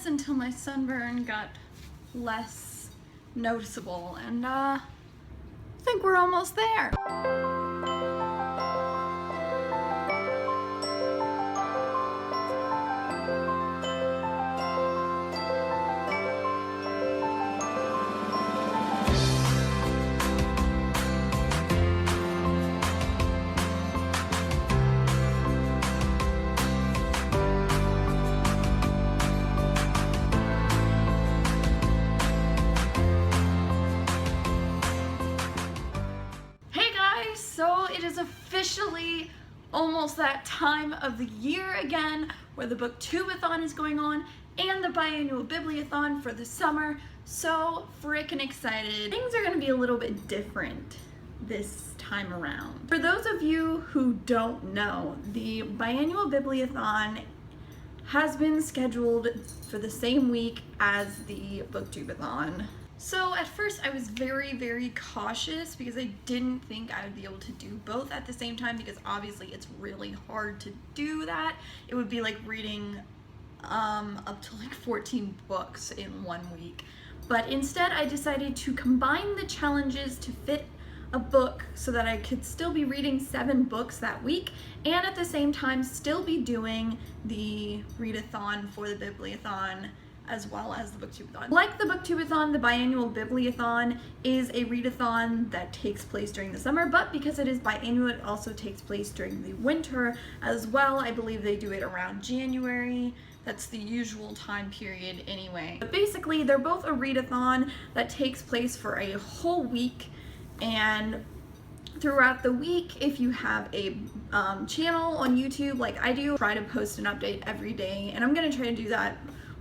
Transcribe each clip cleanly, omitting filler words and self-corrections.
this until my sunburn got less noticeable, and I think we're almost there. So it is officially almost that time of the year again where the Booktubeathon is going on and the biannual bibliothon for the summer. So frickin' excited. Things are gonna be a little bit different this time around. For those of you who don't know, the biannual bibliothon has been scheduled for the same week as the Booktubeathon. So at first I was very cautious because I didn't think I would be able to do both at the same time, because obviously it's really hard to do that. It would be like reading up to like 14 books in 1 week. But instead I decided to combine the challenges to fit a book so that I could still be reading 7 books that week and at the same time still be doing the readathon for the bibliothon as well as the Booktubeathon. Like the Booktubeathon, the biannual bibliothon is a readathon that takes place during the summer, but because it is biannual, it also takes place during the winter as well. I believe they do it around January. That's the usual time period anyway. But basically, they're both a readathon that takes place for a whole week, and throughout the week, if you have a channel on YouTube like I do, try to post an update every day, and I'm gonna try to do that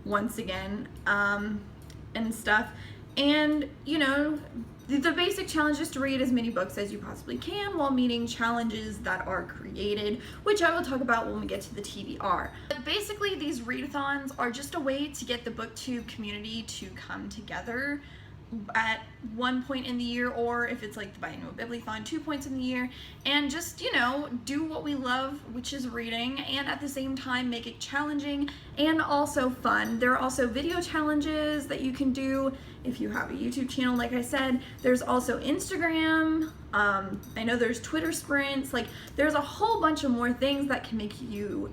once again and stuff. And you know, the basic challenge is to read as many books as you possibly can while meeting challenges that are created, which I will talk about when we get to the TBR. But basically these readathons are just a way to get the booktube community to come together at one point in the year, or if it's like the biannual bibliothon, 2 points in the year, and just, you know, do what we love, which is reading, and at the same time make it challenging and also fun. There are also video challenges that you can do if you have a YouTube channel, like I said. There's also Instagram, I know there's Twitter sprints, like there's a whole bunch of more things that can make you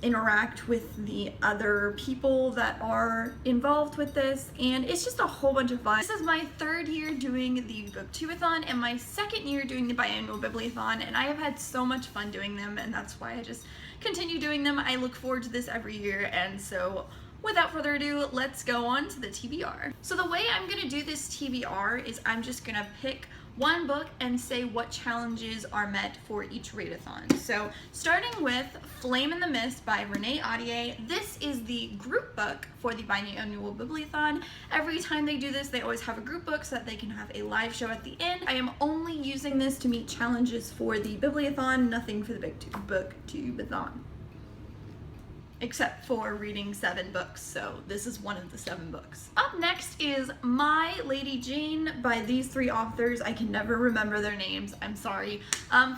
interact with the other people that are involved with this, and it's just a whole bunch of fun. This is my 3rd year doing the Booktubeathon and my 2nd year doing the biannual bibliothon, and I have had so much fun doing them, and that's why I just continue doing them. I look forward to this every year, and so without further ado, let's go on to the TBR. So the way I'm gonna do this TBR is I'm just gonna pick one book and say what challenges are met for each readathon. So starting with Flame in the Mist by Renee Audier. This is the group book for the biannual bibliothon. Every time they do this, they always have a group book so that they can have a live show at the end. I am only using this to meet challenges for the bibliothon, nothing for the Booktubeathon, except for reading 7 books, so this is one of the 7 books. Up next is My Lady Jane by these 3 authors. I can never remember their names, I'm sorry.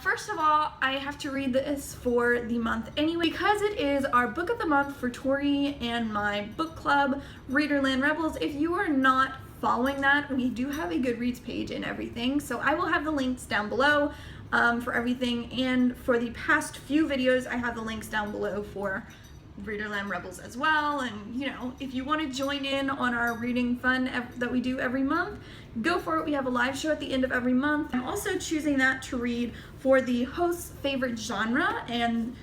First of all, I have to read this for the month anyway, because it is our book of the month for Tori and my book club, Readerland Rebels. If you are not following that, we do have a Goodreads page and everything, so I will have the links down below for everything, and for the past few videos, I have the links down below for Readerland Rebels as well. And you know, if you want to join in on our reading fun that we do every month, go for it. We have a live show at the end of every month. I'm also choosing that to read for the host's favorite genre, and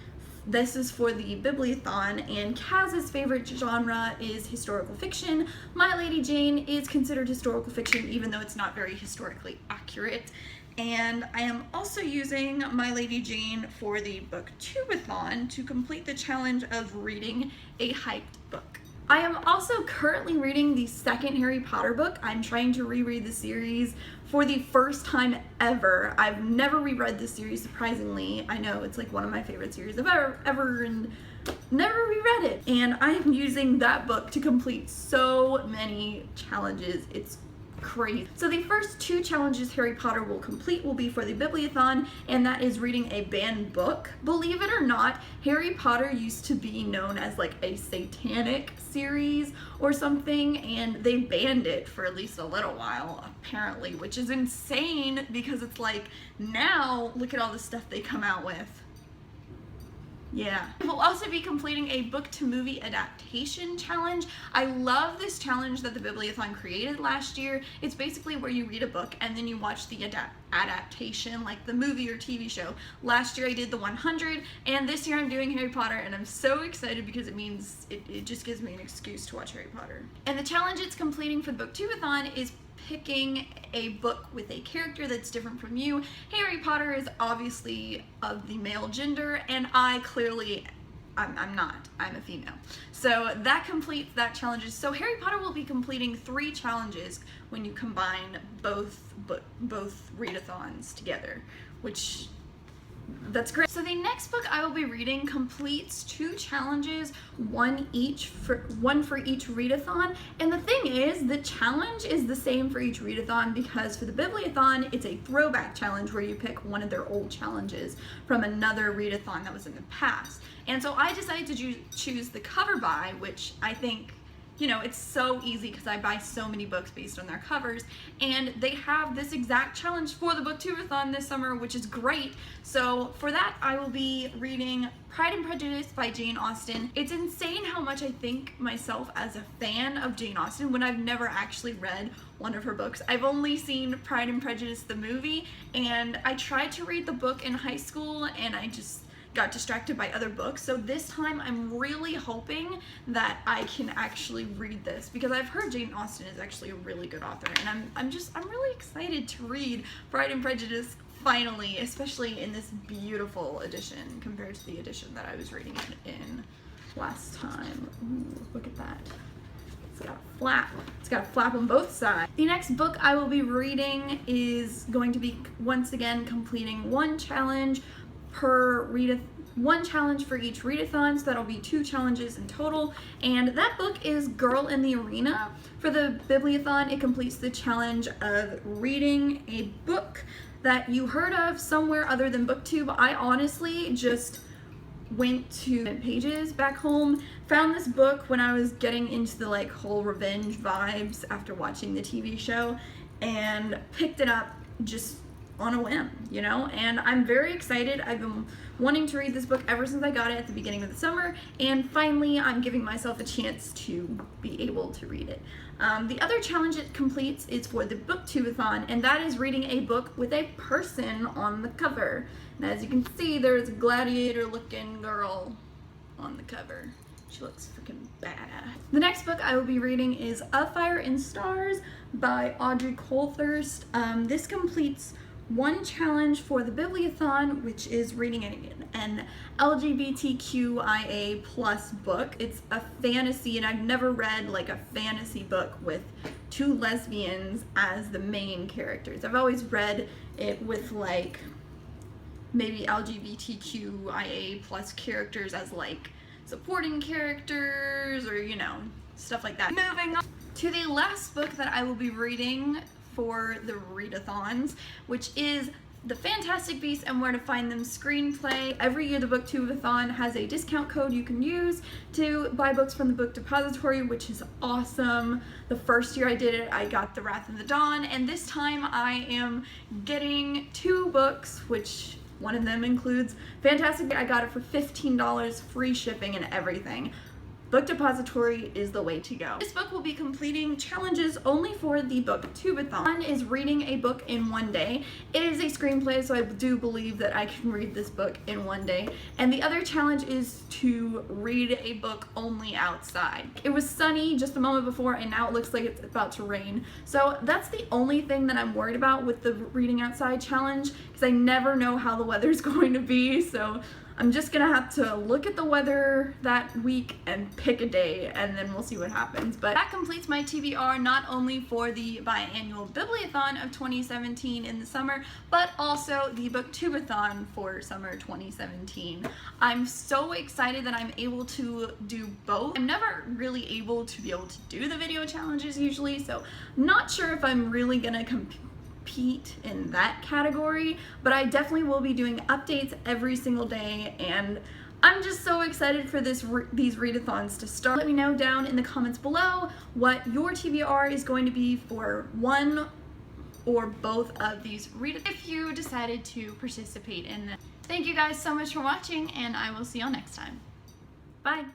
this is for the bibliothon, and Kaz's favorite genre is historical fiction. My Lady Jane is considered historical fiction even though it's not very historically accurate. And I am also using My Lady Jane for the Booktubeathon to complete the challenge of reading a hyped book. I am also currently reading the 2nd Harry Potter book. I'm trying to reread the series for the first time ever. I've never reread this series, surprisingly. I know it's like one of my favorite series I've ever and never reread it. And I am using that book to complete so many challenges. It's crazy. So the first 2 challenges Harry Potter will complete will be for the bibliothon, and that is reading a banned book. Believe it or not, Harry Potter used to be known as like a satanic series or something, and they banned it for at least a little while apparently, which is insane because it's like, now look at all the stuff they come out with. Yeah. We'll also be completing a book to movie adaptation challenge. I love this challenge that the Bibliothon created last year. It's basically where you read a book and then you watch the adaptation, like the movie or TV show. Last year I did the 100, and this year I'm doing Harry Potter, and I'm so excited because it means it just gives me an excuse to watch Harry Potter. And the challenge it's completing for the Booktubeathon is picking a book with a character that's different from you. Harry Potter is obviously of the male gender, and I'm not. I'm a female. So that completes that challenge. So Harry Potter will be completing 3 challenges when you combine both readathons together, which that's great. So the next book I will be reading completes 2 challenges, one for each readathon. And the thing is, the challenge is the same for each readathon because for the bibliothon, it's a throwback challenge where you pick one of their old challenges from another readathon that was in the past. And so I decided to choose the cover by, which I think, you know, it's so easy because I buy so many books based on their covers, and they have this exact challenge for the Booktubeathon this summer, which is great. So for that, I will be reading Pride and Prejudice by Jane Austen. It's insane how much I think myself as a fan of Jane Austen when I've never actually read one of her books. I've only seen Pride and Prejudice, the movie, and I tried to read the book in high school, and I just got distracted by other books. So this time I'm really hoping that I can actually read this because I've heard Jane Austen is actually a really good author, and I'm really excited to read Pride and Prejudice finally, especially in this beautiful edition compared to the edition that I was reading it in last time. Ooh, look at that. It's got a flap. It's got a flap on both sides. The next book I will be reading is going to be, once again, completing 1 challenge per one challenge for each readathon, so that'll be 2 challenges in total, and that book is Girl in the Arena. For the bibliothon, it completes the challenge of reading a book that you heard of somewhere other than Booktube. I honestly just went to Pages back home, found this book when I was getting into the like whole revenge vibes after watching the TV show, and picked it up just on a whim, you know, and I'm very excited. I've been wanting to read this book ever since I got it at the beginning of the summer, and finally I'm giving myself a chance to be able to read it. The other challenge it completes is for the Booktubeathon, and that is reading a book with a person on the cover. And as you can see, there's a gladiator looking girl on the cover. She looks freaking badass. The next book I will be reading is A Fire in Stars by Audrey Colthurst. This completes 1 challenge for the bibliothon, which is reading an LGBTQIA plus book. It's a fantasy, and I've never read like a fantasy book with 2 lesbians as the main characters. I've always read it with like maybe LGBTQIA plus characters as like supporting characters, or you know, stuff like that. Moving on to the last book that I will be reading for the readathons, which is The Fantastic Beasts and Where to Find Them screenplay. Every year the Booktubeathon has a discount code you can use to buy books from the Book Depository, which is awesome. The first year I did it, I got The Wrath of the Dawn, and this time I am getting 2 books, which one of them includes Fantastic. I got it for $15, free shipping and everything. Book Depository is the way to go. This book will be completing challenges only for the Booktubeathon. One is reading a book in 1 day. It is a screenplay, so I do believe that I can read this book in 1 day. And the other challenge is to read a book only outside. It was sunny just a moment before, and now it looks like it's about to rain. So that's the only thing that I'm worried about with the reading outside challenge, because I never know how the weather's going to be. So I'm just gonna have to look at the weather that week and pick a day, and then we'll see what happens. But that completes my TBR, not only for the biannual bibliothon of 2017 in the summer, but also the Booktubeathon for summer 2017. I'm so excited that I'm able to do both. I'm never really able to do the video challenges usually, so I'm not sure if I'm really gonna compete in that category, but I definitely will be doing updates every single day, and I'm just so excited for these readathons to start. Let me know down in the comments below what your TBR is going to be for one or both of these readathons if you decided to participate in them. Thank you guys so much for watching, and I will see y'all next time. Bye!